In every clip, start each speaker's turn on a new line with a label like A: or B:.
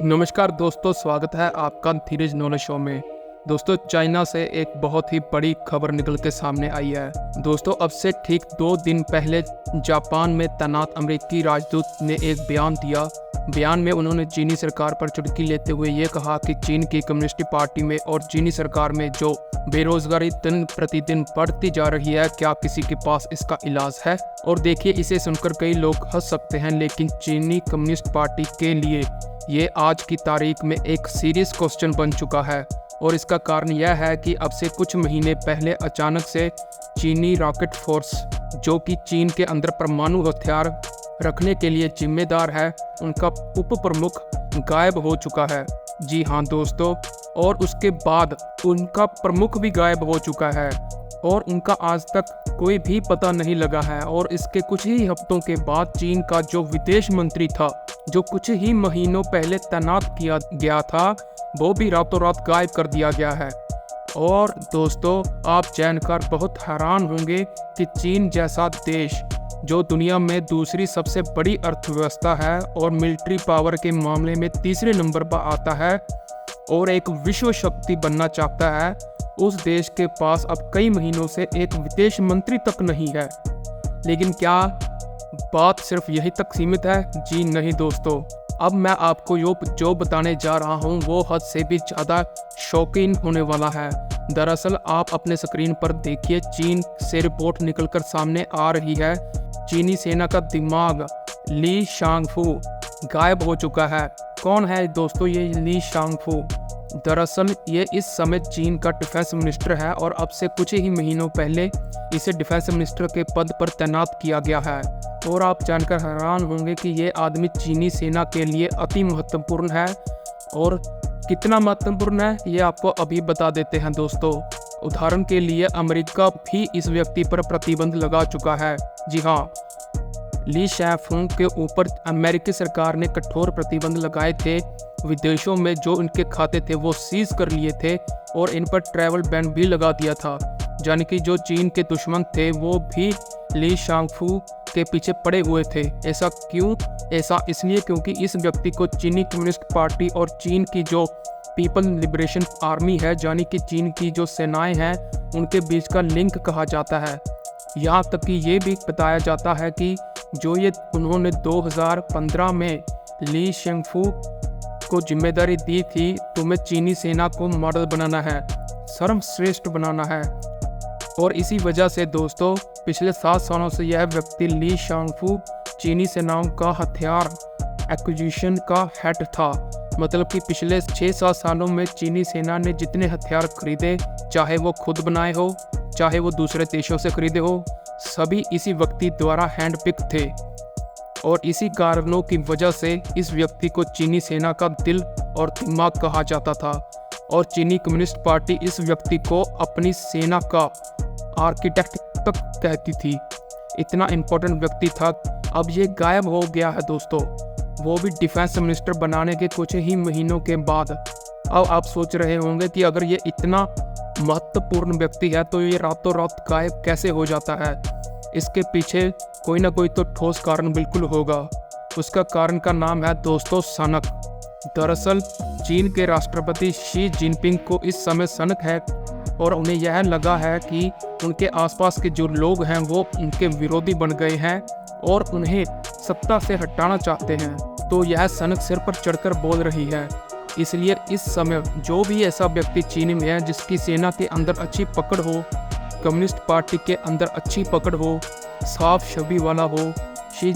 A: नमस्कार दोस्तों, स्वागत है आपका धीरज नॉलेज शो में। दोस्तों, चाइना से एक बहुत ही बड़ी खबर निकल के सामने आई है। दोस्तों, अब से ठीक 2 दिन पहले जापान में तैनात अमेरिकी राजदूत ने एक बयान दिया। बयान में उन्होंने चीनी सरकार पर चुटकी लेते हुए ये कहा कि चीन की कम्युनिस्ट पार्टी में और चीनी सरकार में जो बेरोजगारी दिन प्रतिदिन बढ़ती जा रही है, क्या किसी के पास इसका इलाज है। और देखिए, इसे सुनकर कई लोग हंस सकते हैं, लेकिन चीनी कम्युनिस्ट पार्टी के लिए ये आज की तारीख में एक सीरियस क्वेश्चन बन चुका है। और इसका कारण यह है कि अब से कुछ महीने पहले अचानक से चीनी रॉकेट फोर्स, जो कि चीन के अंदर परमाणु हथियार रखने के लिए जिम्मेदार है, उनका उप प्रमुख गायब हो चुका है। जी हाँ दोस्तों, और उसके बाद उनका प्रमुख भी गायब हो चुका है और उनका आज तक कोई भी पता नहीं लगा है। और इसके कुछ ही हफ्तों के बाद चीन का जो विदेश मंत्री था, जो कुछ ही महीनों पहले तैनात किया गया था, वो भी रातों रात गायब कर दिया गया है। और दोस्तों, आप जानकर बहुत हैरान होंगे कि चीन जैसा देश, जो दुनिया में दूसरी सबसे बड़ी अर्थव्यवस्था है और मिलिट्री पावर के मामले में तीसरे नंबर पर आता है और एक विश्व शक्ति बनना चाहता है, उस देश के पास अब कई महीनों से एक विदेश मंत्री तक नहीं है। लेकिन क्या बात सिर्फ यही तक सीमित है? जी नहीं दोस्तों, अब मैं आपको जो बताने जा रहा हूँ वो हद से भी ज़्यादा शौकीन होने वाला है। दरअसल आप अपने स्क्रीन पर देखिए, चीन से रिपोर्ट निकलकर सामने आ रही है। चीनी सेना का दिमाग ली शांगफू गायब हो चुका है। कौन है दोस्तों ये ली शांगफू? दरअसल ये इस समय चीन का डिफेंस मिनिस्टर है और अब से कुछ ही महीनों पहले इसे डिफेंस मिनिस्टर के पद पर तैनात किया गया है। और आप जानकर हैरान होंगे कि ये आदमी चीनी सेना के लिए अति महत्वपूर्ण है। और कितना महत्वपूर्ण है ये आपको अभी बता देते हैं दोस्तों। उदाहरण के लिए अमेरिका भी इस व्यक्ति पर प्रतिबंध लगा चुका है। जी हाँ, ली शांगफू के ऊपर अमेरिकी सरकार ने कठोर प्रतिबंध लगाए थे। विदेशों में जो इनके खाते थे वो सीज कर लिए थे और इन पर ट्रैवल बैन भी लगा दिया था। यानी कि जो चीन के दुश्मन थे वो भी ली शांगफू के पीछे पड़े हुए थे। ऐसा क्यों? ऐसा इसलिए क्योंकि इस व्यक्ति को चीनी कम्युनिस्ट पार्टी और चीन की जो पीपल लिबरेशन आर्मी है, यानी कि चीन की जो सेनाएं हैं, उनके बीच का लिंक कहा जाता है। यहाँ तक कि ये भी बताया जाता है कि जो ये उन्होंने 2015 में ली शांगफू को जिम्मेदारी दी थी, तुम्हें चीनी सेना को मॉडल बनाना है, सर्वश्रेष्ठ बनाना है। और इसी वजह से दोस्तों, पिछले 7 सालों से यह व्यक्ति ली शांगफू चीनी सेनाओं का हथियार एक्विजिशन का हेड था। मतलब कि पिछले 6-7 सालों में चीनी सेना ने जितने हथियार खरीदे, चाहे वो खुद बनाए हो, चाहे वो दूसरे देशों से खरीदे हो, सभी इसी व्यक्ति द्वारा हैंड पिक थे। और इसी कारणों की वजह से इस व्यक्ति को चीनी सेना का दिल और दिमाग कहा जाता था। और चीनी कम्युनिस्ट पार्टी इस व्यक्ति को अपनी सेना का आर्किटेक्ट तक कहती थी। इतना इम्पोर्टेंट व्यक्ति था। अब ये गायब हो गया है दोस्तों, वो भी डिफेंस मिनिस्टर बनाने के कुछ ही महीनों के बाद। अब आप सोच रहे होंगे कि अगर ये इतना महत्वपूर्ण व्यक्ति है तो ये रातों रात गायब कैसे हो जाता है। इसके पीछे कोई ना कोई तो ठोस कारण बिल्कुल होगा। उसका कारण का नाम है दोस्तों सनक। दरअसल चीन के राष्ट्रपति शी जिनपिंग को इस समय सनक है और उन्हें यह लगा है कि उनके आसपास के जो लोग हैं वो उनके विरोधी बन गए हैं और उन्हें सत्ता से हटाना चाहते हैं। तो यह सनक सिर पर चढ़कर बोल रही है। इसलिए इस समय जो भी ऐसा व्यक्ति चीन में है जिसकी सेना के अंदर अच्छी पकड़ हो, कम्युनिस्ट पार्टी के अंदर अच्छी पकड़ हो, साफ छवि वाला हो, शी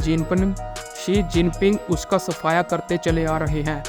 A: जिनपिंग उसका सफाया करते चले आ रहे हैं।